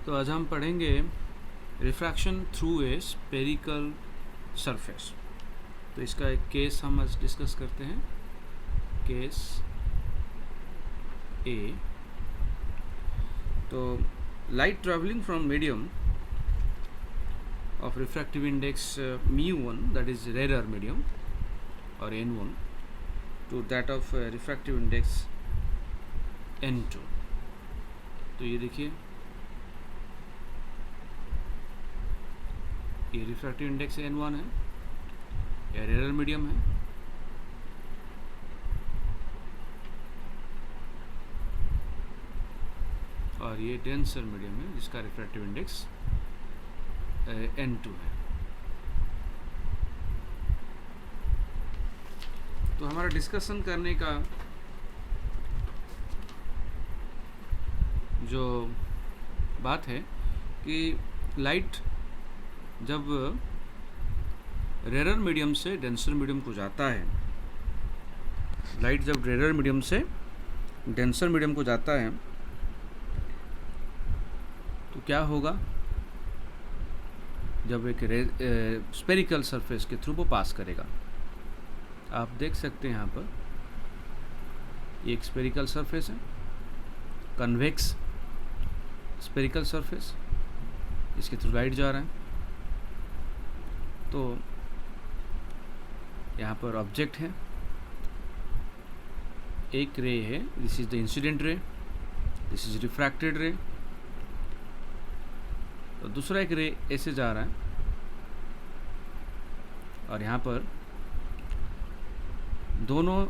तो आज हम पढ़ेंगे refraction through a spherical surface. तो इसका एक केस हम आज डिस्कस करते हैं। केस ए। तो light travelling from medium of refractive index mu1, that is rarer medium or n1, to that of refractive index n2। तो ये देखिए, ये रिफ्रैक्टिव इंडेक्स n1 है, या रेयर मीडियम है, और ये डेंसर मीडियम है जिसका रिफ्रैक्टिव इंडेक्स n2 है। तो हमारा डिस्कशन करने का जो बात है कि लाइट जब रेयर मीडियम से डेंसर मीडियम को जाता है, लाइट जब रेयर मीडियम से डेंसर मीडियम को जाता है तो क्या होगा? जब एक स्पेरिकल सरफेस के थ्रू वो पास करेगा। आप देख सकते हैं यहाँ पर एक स्पेरिकल सरफेस है, कन्वेक्स स्पेरिकल सरफेस, इसके थ्रू लाइट जा रहा है। तो यहाँ पर ऑब्जेक्ट है, एक रे है, this is the incident ray, this is refracted रे, तो दूसरा एक रे ऐसे जा रहा है और यहाँ पर दोनों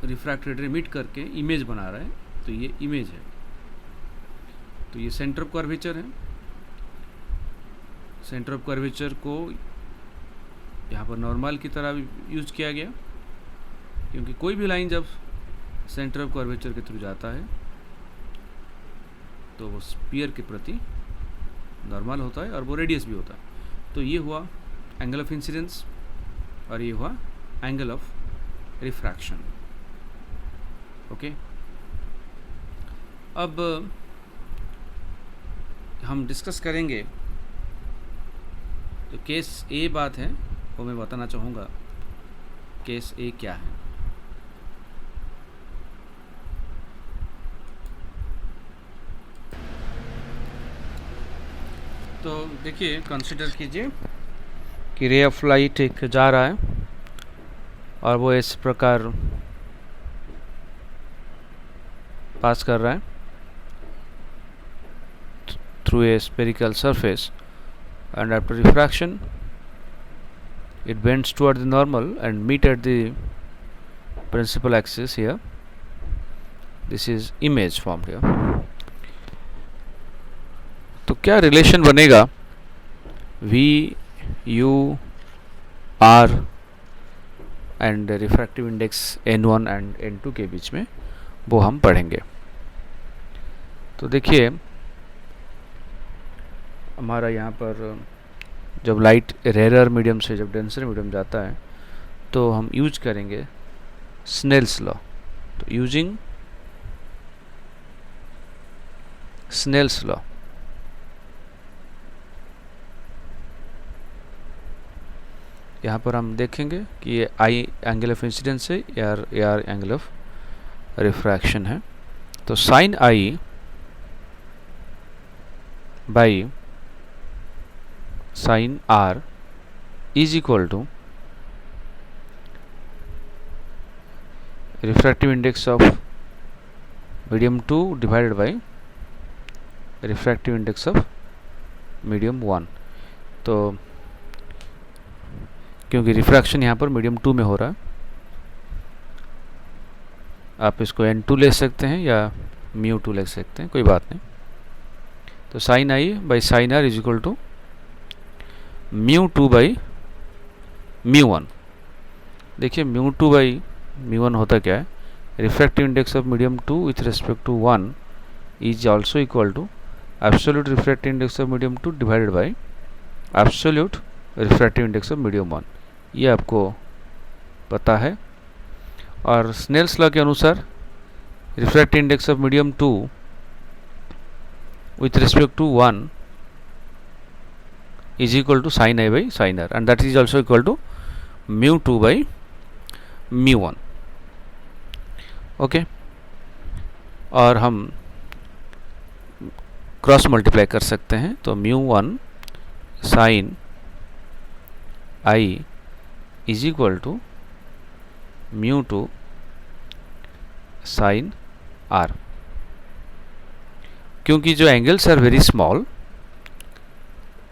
रिफ्रैक्टेड रे मीट करके इमेज बना रहा है। तो ये इमेज है। तो ये सेंटर ऑफ कर्वेचर है। सेंटर ऑफ कर्वेचर को यहाँ पर नॉर्मल की तरह यूज किया गया, क्योंकि कोई भी लाइन जब सेंटर ऑफ कर्वेचर के थ्रू जाता है तो वो स्फीयर के प्रति नॉर्मल होता है और वो रेडियस भी होता है। तो ये हुआ एंगल ऑफ इंसिडेंस और ये हुआ एंगल ऑफ रिफ्रैक्शन। ओके, अब हम डिस्कस करेंगे। तो केस ए बात है वो मैं बताना चाहूँगा। केस ए क्या है? तो देखिए, कंसिडर कीजिए कि रे ऑफ लाइट एक जा रहा है और वो इस प्रकार पास कर रहा है through a spherical surface, and after refraction it bends toward the normal and meet at the principal axis here. This is image formed here. तो क्या रिलेशन बनेगा V U R and refractive index n1 and n2 के बीच में, वो हम पढ़ेंगे। तो देखिए, हमारा यहाँ पर जब लाइट रेयर मीडियम से जब डेंसर मीडियम जाता है तो हम यूज करेंगे स्नेल्स लॉ। तो यूजिंग स्नेल्स लॉ, यहाँ पर हम देखेंगे कि ये आई एंगल ऑफ इंसिडेंस है या एंगल ऑफ रिफ्रैक्शन है। तो sine I by sine r is equal to refractive index of medium 2 divided by refractive index of medium 1। तो क्योंकि रिफ्रैक्शन यहाँ पर मीडियम 2 में हो रहा है, आप इसको n2 ले सकते हैं या μ2 ले सकते हैं, कोई बात नहीं। तो sine I by sine r is equal to μ2 by μ1। देखिए, μ2 बाई μ1 होता क्या है? Refractive index of medium 2 with respect to 1 is also equal to absolute refractive index of medium 2 divided by absolute refractive index of medium 1। ये आपको पता है। और Snell's law के अनुसार refractive index of medium 2 with respect to 1 is equal to sin I by sin R, and that is also equal to mu 2 by mu 1. Okay, और हम cross multiply कर सकते हैं, तो mu 1 sin I is equal to mu 2 sin R. क्योंकि जो angles are very small,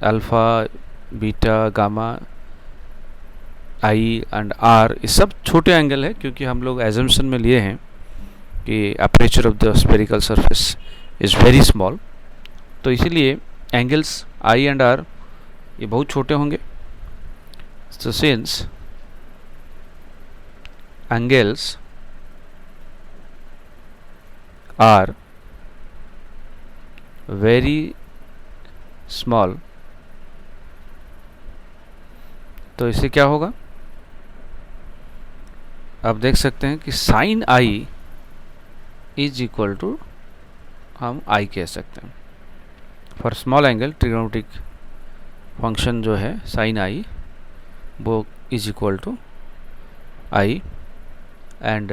alpha, beta, gamma, i and r, ये सब छोटे एंगल है, क्योंकि हम लोग एजम्पशन में लिए हैं कि aperture of the spherical surface is very small, तो इसीलिए एंगल्स आई एंड आर ये बहुत छोटे होंगे. So since angles are very small, तो इससे क्या होगा, आप देख सकते हैं कि sine i is equal to, हम आई कह सकते हैं. For small angle trigonometric function जो है साइन आई, वो is equal to i, and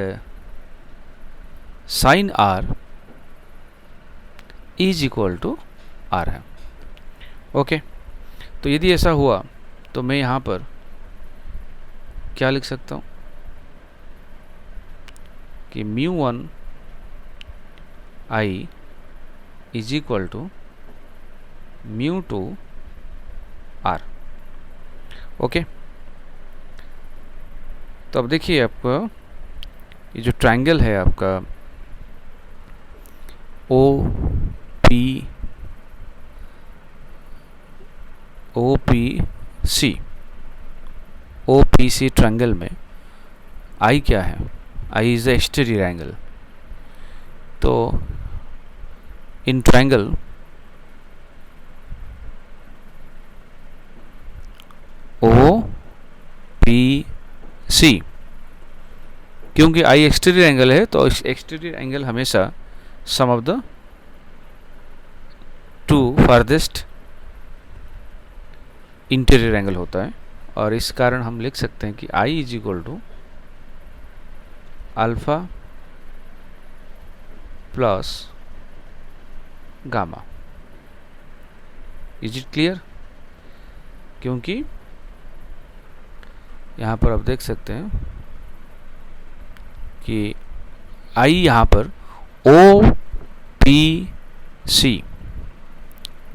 sine r is equal to r है. ओके, तो यदि ऐसा हुआ तो मैं यहाँ पर क्या लिख सकता हूँ कि mu 1 i is equal to mu 2 r. Okay, तो अब देखिए आपको ये जो ट्रायंगल है आपका ओ पी सी ट्रायंगल में आई क्या है, I is the exterior angle. तो in triangle O P C, क्योंकि आई एक्सटीरियर एंगल है, तो एक्सटीरियर एंगल हमेशा sum of the two farthest interior angle होता है, और इस कारण हम लिख सकते हैं कि I is equal to alpha plus gamma. Is it clear? क्योंकि यहाँ पर आप देख सकते हैं कि आई यहाँ पर ओ पी सी,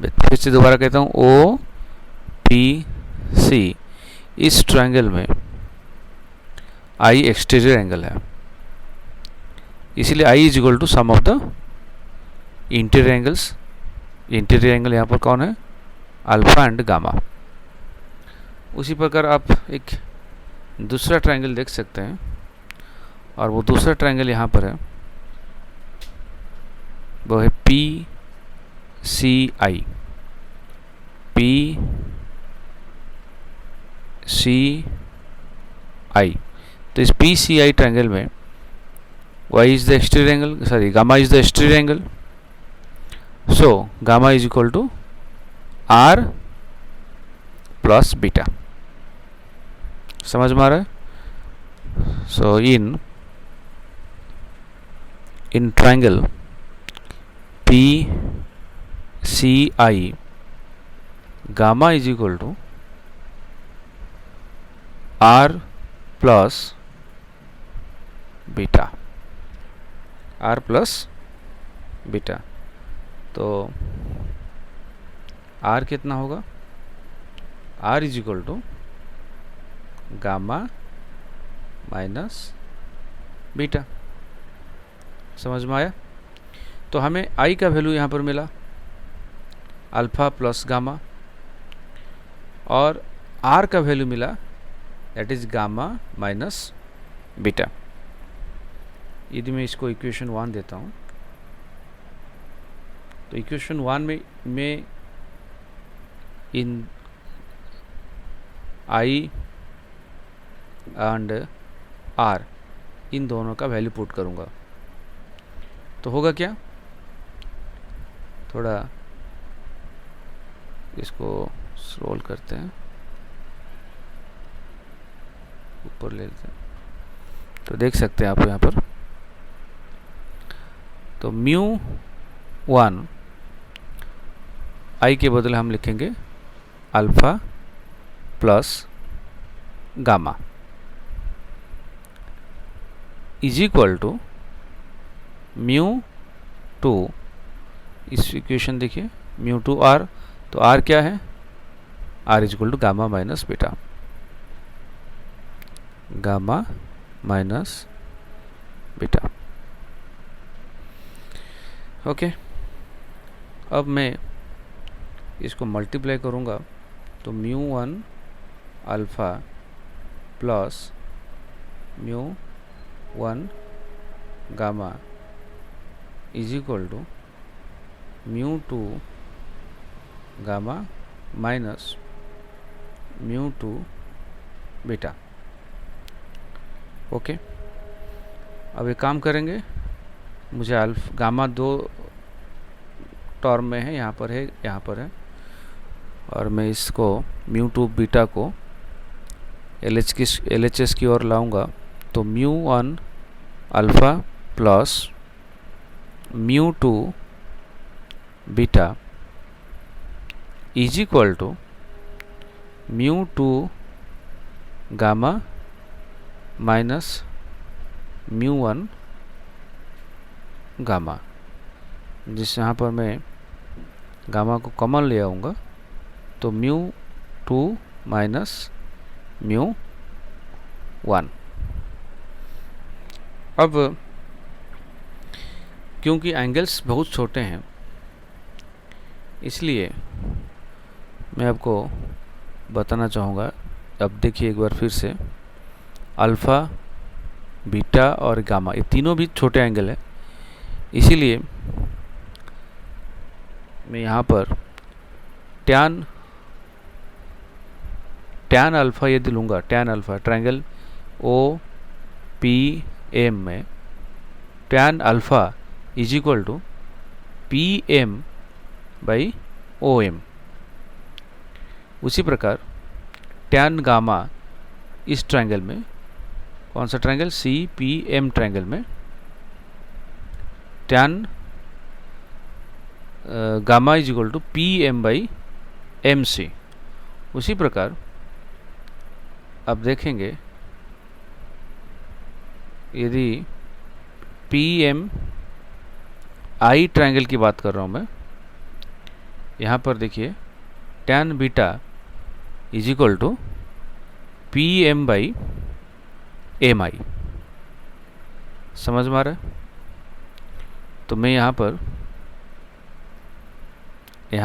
फिर से दोबारा कहता हूँ ओ पी सी, इस ट्रायंगल में आई एक्सटीरियर एंगल है, इसीलिए I is equal to sum of the interior angles. Interior angle यहाँ पर कौन है, अल्फा एंड गामा. उसी प्रकार आप एक दूसरा ट्रायंगल देख सकते हैं, और वो दूसरा ट्रायंगल यहाँ पर है, वो है P C I. P C I, तो इस पी सी आई ट्रायंगल में Y is the exterior angle, sorry gamma is the exterior angle. So gamma is equal to r plus beta. समझ में आ रहा है? So in triangle P C I, gamma is equal to r plus beta. R plus beta, तो r कितना होगा, r is equal to gamma minus beta. समझ में आया? तो हमें आई का वैल्यू यहाँ पर मिला अल्फा प्लस गामा, और आर का वैल्यू मिला that is gamma minus beta. यदि मैं इसको इक्वेशन 1 देता हूँ, तो इक्वेशन 1 में इन आई एंड आर, इन दोनों का वैल्यू पुट करूँगा, तो होगा क्या, थोड़ा इसको स्क्रॉल करते हैं, ऊपर ले लेते हैं, तो देख सकते हैं आप यहाँ पर। तो म्यू 1 आई के बदले हम लिखेंगे alpha plus gamma is equal to mu 2, इस इक्वेशन देखिए, म्यू 2 आर, तो आर क्या है, r is equal to gamma minus beta, gamma minus beta. Okay, अब मैं इसको मल्टीप्लाई करूँगा, तो mu 1 alpha plus mu 1 gamma is equal to mu 2 gamma minus mu 2 beta. Okay, अब एक काम करेंगे, मुझे गामा 2 टर्म में है, यहाँ पर है, यहाँ पर है, और मैं इसको म्यू 2 बीटा को LHS की ओर लाऊंगा, तो mu 1 alpha plus mu 2 beta is equal to mu 2 gamma minus mu 1 gamma, जिस यहाँ पर मैं गामा को कॉमन ले आऊँगा, तो म्यू 2 माइनस म्यू 1। अब क्योंकि एंगल्स बहुत छोटे हैं, इसलिए मैं आपको बताना चाहूँगा। अब देखिए एक बार फिर से, अल्फ़ा, बीटा और गामा, ये तीनों भी छोटे एंगल है, इसीलिए मैं यहाँ पर टैन अल्फ़ा यदि लूँगा, tan alpha triangle O P M में tan alpha is equal to P M by O M. उसी प्रकार टैन गामा इस ट्रायंगल में, कौन सा triangle, C P M triangle में, tan gamma is equal to P M by M C. उसी प्रकार अब देखेंगे, यदि पी एम आई ट्रायंगल की बात कर रहा हूँ मैं, यहाँ पर देखिए tan beta is equal to P M by M I, समझ में आ रहा है? तो मैं यहाँ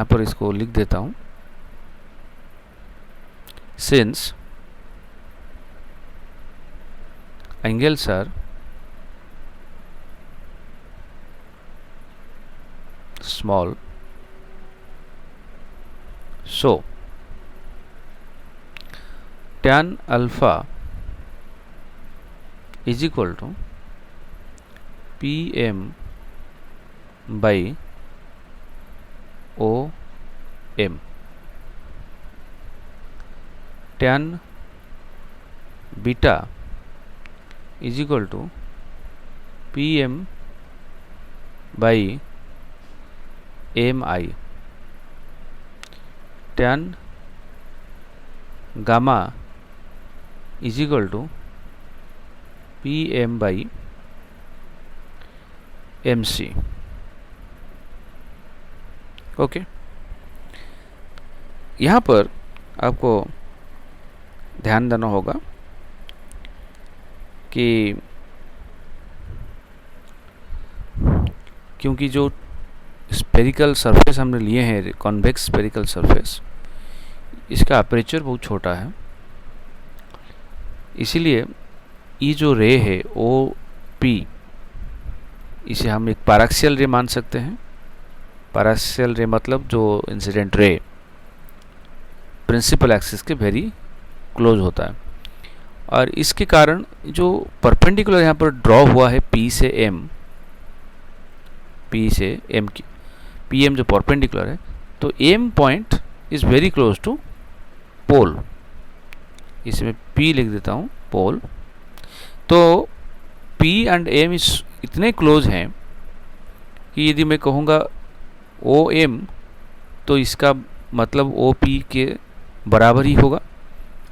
पर इसको लिख देता हूँ, since angles are small, so tan alpha is equal to Pm by OM, tan beta is equal to Pm by mi, tan gamma is equal to Pm by mc। Okay, यहाँ पर आपको ध्यान देना होगा कि क्योंकि जो स्पेरिकल सरफेस हमने लिए हैं, कॉन्वेक्स स्पेरिकल सरफेस, इसका अपर्चर बहुत छोटा है, इसीलिए ये जो रे है ओ पी, इसे हम एक पैराक्सियल रे मान सकते हैं। पैराक्सियल रे मतलब जो इंसिडेंट रे प्रिंसिपल एक्सिस के वेरी क्लोज होता है, और इसके कारण जो परपेंडिकुलर यहाँ पर ड्रॉ हुआ है पी से एम की, पी एम जो परपेंडिकुलर है, तो M point is very close to pole, इसमें P लिख देता हूँ पोल। तो P एंड M इस इतने क्लोज हैं कि यदि मैं कहूँगा OM तो इसका मतलब OP के बराबर ही होगा।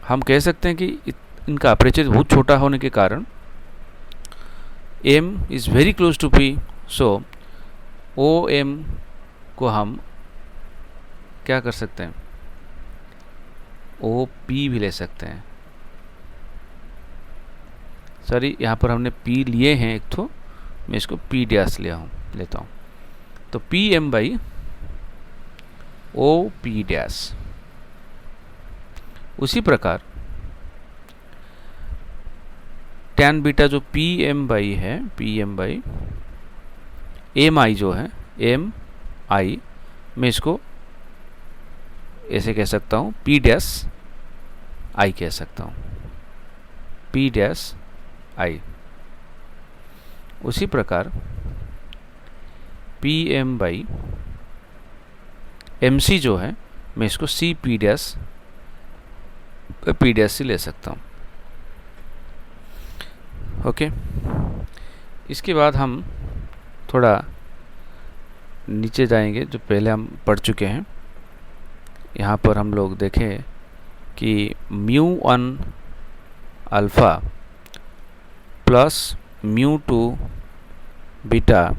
हम कह सकते हैं कि इनका अपर्चर बहुत छोटा होने के कारण M is very close to P, so OM को हम क्या कर सकते हैं, OP भी ले सकते हैं। सॉरी, यहाँ पर हमने P लिए हैं एक तो, मैं इसको P डैश लेता हूँ। तो PM बाई OP डैश। उसी प्रकार tan बीटा जो PM बाई है, PM बाई MI जो है, MI, मैं इसको ऐसे कह सकता हूँ, P डैश I कह सकता हूँ, P डैश I। उसी प्रकार PM बाई MC जो है, मैं इसको P डैश से ले सकता हूँ। ओके, इसके बाद हम थोड़ा नीचे जाएंगे, जो पहले हम पढ़ चुके हैं। यहाँ पर हम लोग देखें कि μ1 alpha plus μ2 beta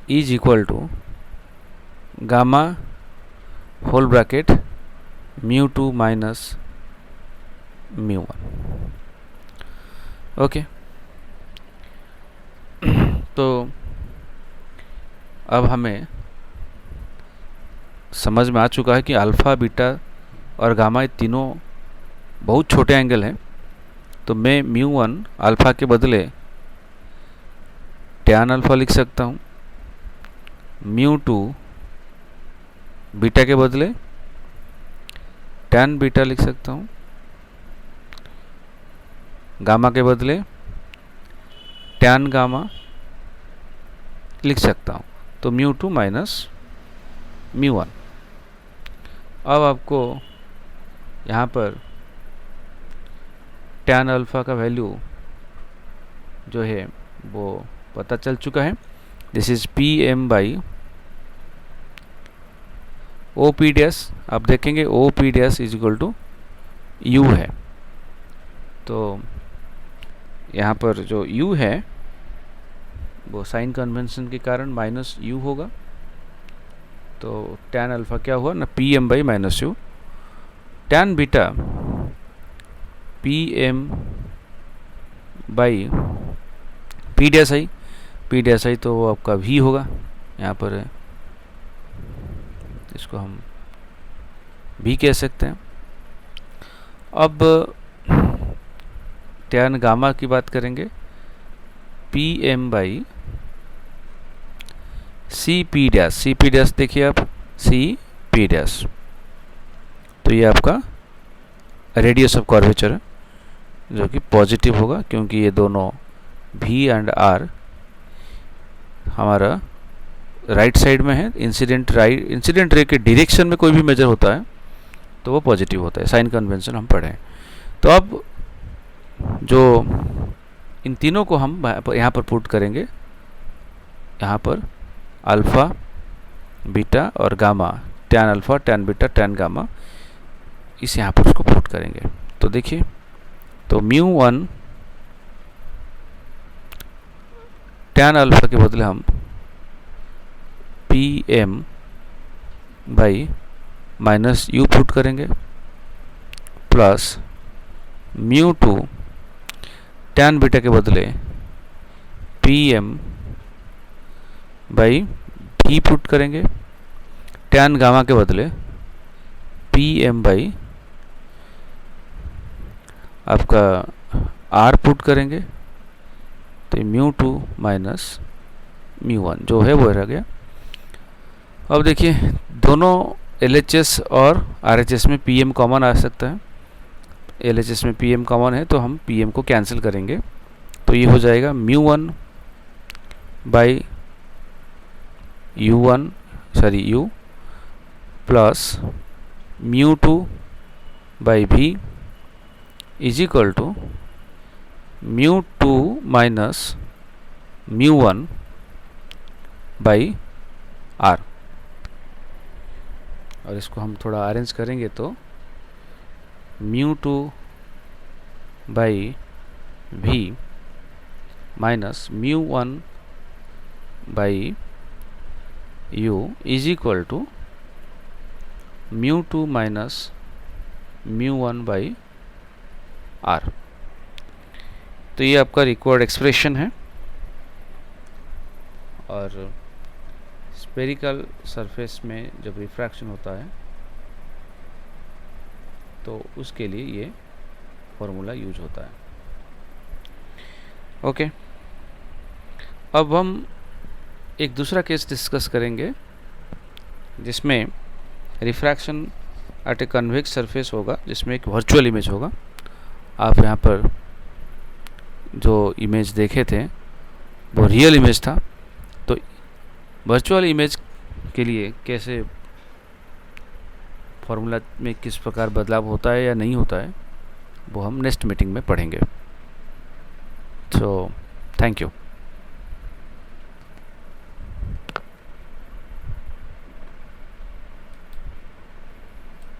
is equal to gamma whole bracket μ2 minus μ1। Okay, तो अब हमें समझ में आ चुका है कि अल्फ़ा, बीटा और गामा ये तीनों बहुत छोटे एंगल हैं। तो मैं μ1 अल्फ़ा के बदले tan अल्फ़ा लिख सकता हूँ, μ2 बीटा के बदले tan बीटा लिख सकता हूँ, गामा के बदले tan गामा लिख सकता हूँ। तो μ2 माइनस μ1। अब आपको यहाँ पर tan अल्फ़ा का वैल्यू जो है वो पता चल चुका है। This is PM by OP dash. आप देखेंगे OP dash is equal to U है। तो यहाँ पर जो U है वो साइन कन्वेंशन के कारण माइनस U होगा। तो tan अल्फ़ा क्या हुआ ना, PM by minus U। tan beta PM by P dash I. P dash I तो वो आपका V होगा, यहाँ पर है, इसको हम V कह सकते हैं। अब tan गामा की बात करेंगे, PM by CP dash. CP dash देखिए आप, CP डैश, तो ये आपका रेडियस ऑफ कर्वेचर है जो कि पॉजिटिव होगा, क्योंकि ये दोनों V एंड R हमारा राइट साइड में है। इंसिडेंट रे के डायरेक्शन में कोई भी मेजर होता है तो वो पॉजिटिव होता है, साइन कन्वेंशन हम पढ़े। तो अब जो इन तीनों को हम यहाँ पर पुट करेंगे, यहाँ पर अल्फ़ा, बीटा और gamma, tan alpha, tan beta, tan gamma, इस यहाँ पर उसको पुट करेंगे। तो देखिए, तो μ1 tan अल्फ़ा के बदले हम PM by minus U put करेंगे, प्लस μ2 tan बीटा के बदले PM बाई V पुट करेंगे, tan गामा के बदले PM बाई आपका R पुट करेंगे। तो μ2 माइनस μ1 जो है वो रह गया। अब देखिए, दोनों LHS और RHS में PM कॉमन आ सकता है। LHS में PM कॉमन है तो हम PM को कैंसिल करेंगे, तो ये हो जाएगा μ1 by U1 sorry U plus mu two by v is equal to mu two minus mu one by r. और इसको हम थोड़ा अरेंज करेंगे तो mu two by v minus mu one by u is equal to mu two minus mu one by r. तो ये आपका required expression है। और स्पेरिकल सरफेस में जब रिफ्रैक्शन होता है तो उसके लिए ये फॉर्मूला यूज होता है। ओके, अब हम एक दूसरा केस डिस्कस करेंगे जिसमें refraction at a convex surface होगा, जिसमें एक वर्चुअल इमेज होगा। आप यहाँ पर जो इमेज देखे थे वो रियल इमेज था। तो वर्चुअल इमेज के लिए कैसे फॉर्मूला में किस प्रकार बदलाव होता है या नहीं होता है वो हम नेक्स्ट मीटिंग में पढ़ेंगे। So thank you.